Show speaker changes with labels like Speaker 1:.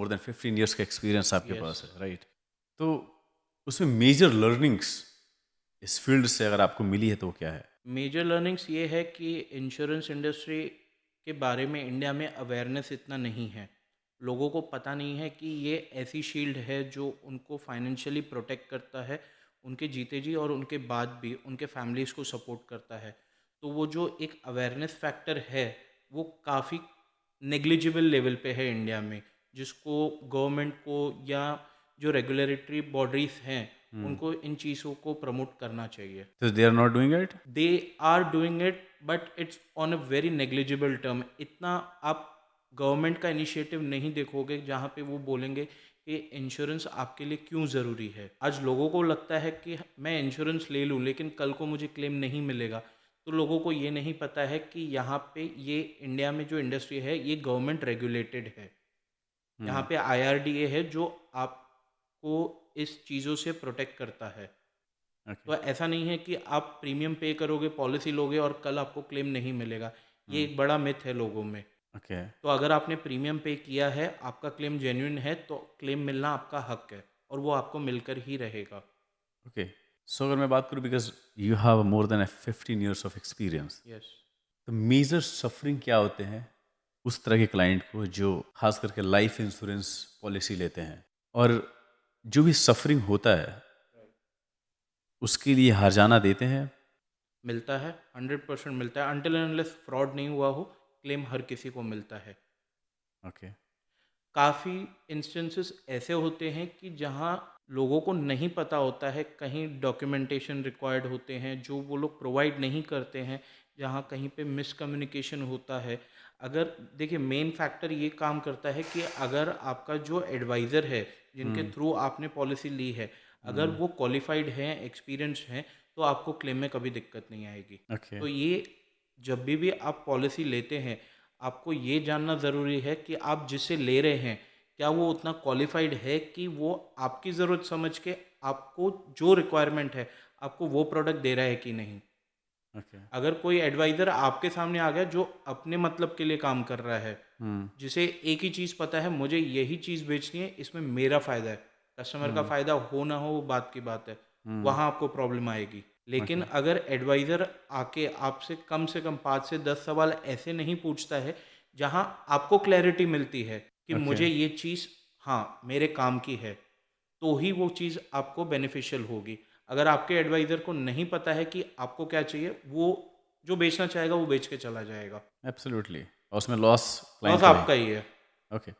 Speaker 1: More than 15 years का experience आपके
Speaker 2: yes.
Speaker 1: पास है, राइट? तो उसमें मेजर लर्निंग्स इस फील्ड से अगर आपको मिली है तो वो क्या है?
Speaker 2: मेजर लर्निंग्स ये है कि इंश्योरेंस इंडस्ट्री के बारे में इंडिया में अवेयरनेस इतना नहीं है। लोगों को पता नहीं है कि ये ऐसी शील्ड है जो उनको फाइनेंशियली प्रोटेक्ट करता है, उनके जीते जी और उनके बाद भी उनके फैमिलीज़ को सपोर्ट करता है। तो वो जो एक अवेयरनेस फैक्टर है, वो काफ़ी नेग्लिजिबल लेवल पे है इंडिया में, जिसको गवर्नमेंट को या जो रेगुलेटरी बॉडीज़ हैं, उनको इन चीज़ों को प्रमोट करना चाहिए।
Speaker 1: तो they are not doing it?
Speaker 2: They are doing it but it's on a very negligible term. इतना आप गवर्नमेंट का इनिशिएटिव नहीं देखोगे जहाँ पे वो बोलेंगे कि इंश्योरेंस आपके लिए क्यों ज़रूरी है। आज लोगों को लगता है कि मैं इंश्योरेंस ले लूँ लेकिन कल को मुझे क्लेम नहीं मिलेगा। तो लोगों को ये नहीं पता है कि यहाँ पे ये इंडिया में जो इंडस्ट्री है ये गवर्नमेंट रेगुलेटेड है। यहाँ पे आईआरडीए है जो आपको इस चीज़ों से प्रोटेक्ट करता है।
Speaker 1: ओके।
Speaker 2: तो ऐसा नहीं है कि आप प्रीमियम पे करोगे, पॉलिसी लोगे और कल आपको क्लेम नहीं मिलेगा। ये एक बड़ा मिथ है लोगों में।
Speaker 1: ओके।
Speaker 2: तो अगर आपने प्रीमियम पे किया है, आपका क्लेम जेन्युइन है, तो क्लेम मिलना आपका हक है और वो आपको मिलकर ही रहेगा।
Speaker 1: ओके। सो अगर मैं बात करूँ, because you have more than 15 years of experience,
Speaker 2: yes.
Speaker 1: तो मेजर सफरिंग क्या होते हैं उस तरह के क्लाइंट को जो खास करके लाइफ इंश्योरेंस पॉलिसी लेते हैं, और जो भी सफरिंग होता है उसके लिए हर्जाना देते हैं?
Speaker 2: मिलता है, 100% मिलता है। अनटिल एंड अनलेस फ्रॉड नहीं हुआ हो, क्लेम हर किसी को मिलता है।
Speaker 1: ओके।
Speaker 2: काफ़ी इंस्टेंसेस ऐसे होते हैं कि जहाँ लोगों को नहीं पता होता है, कहीं डॉक्यूमेंटेशन रिक्वायर्ड होते हैं जो वो लोग प्रोवाइड नहीं करते हैं, जहाँ कहीं पे मिसकम्युनिकेशन होता है। अगर देखिए मेन फैक्टर ये काम करता है कि अगर आपका जो एडवाइज़र है, जिनके थ्रू आपने पॉलिसी ली है, अगर वो क्वालिफाइड हैं, एक्सपीरियंस्ड हैं, तो आपको क्लेम में कभी दिक्कत नहीं आएगी।
Speaker 1: ओके।
Speaker 2: तो ये जब भी आप पॉलिसी लेते हैं, आपको ये जानना ज़रूरी है कि आप जिससे ले रहे हैं, क्या वो उतना क्वालिफ़ाइड है कि वो आपकी ज़रूरत समझ के आपको जो रिक्वायरमेंट है, आपको वो प्रोडक्ट दे रहा है कि नहीं।
Speaker 1: ओके।
Speaker 2: अगर कोई एडवाइज़र आपके सामने आ गया जो अपने मतलब के लिए काम कर रहा है, जिसे एक ही चीज़ पता है मुझे यही चीज़ बेचनी है, इसमें मेरा फ़ायदा है, कस्टमर का फ़ायदा हो ना हो वो बात की बात है, वहाँ आपको प्रॉब्लम आएगी। लेकिन
Speaker 1: ओके।
Speaker 2: अगर एडवाइज़र आके आपसे कम 5 से 10 सवाल ऐसे नहीं पूछता है, जहाँ आपको क्लैरिटी मिलती है कि
Speaker 1: ओके।
Speaker 2: मुझे ये चीज़ हाँ, मेरे काम की है, तो ही वो चीज़ आपको बेनिफिशियल होगी। अगर आपके एडवाइज़र को नहीं पता है कि आपको क्या चाहिए, वो जो बेचना चाहेगा वो बेच के चला जाएगा।
Speaker 1: एब्सोल्युटली, और उसमें लॉस
Speaker 2: लॉस
Speaker 1: क्लाइंट का ही।
Speaker 2: आपका ही है।
Speaker 1: ओके।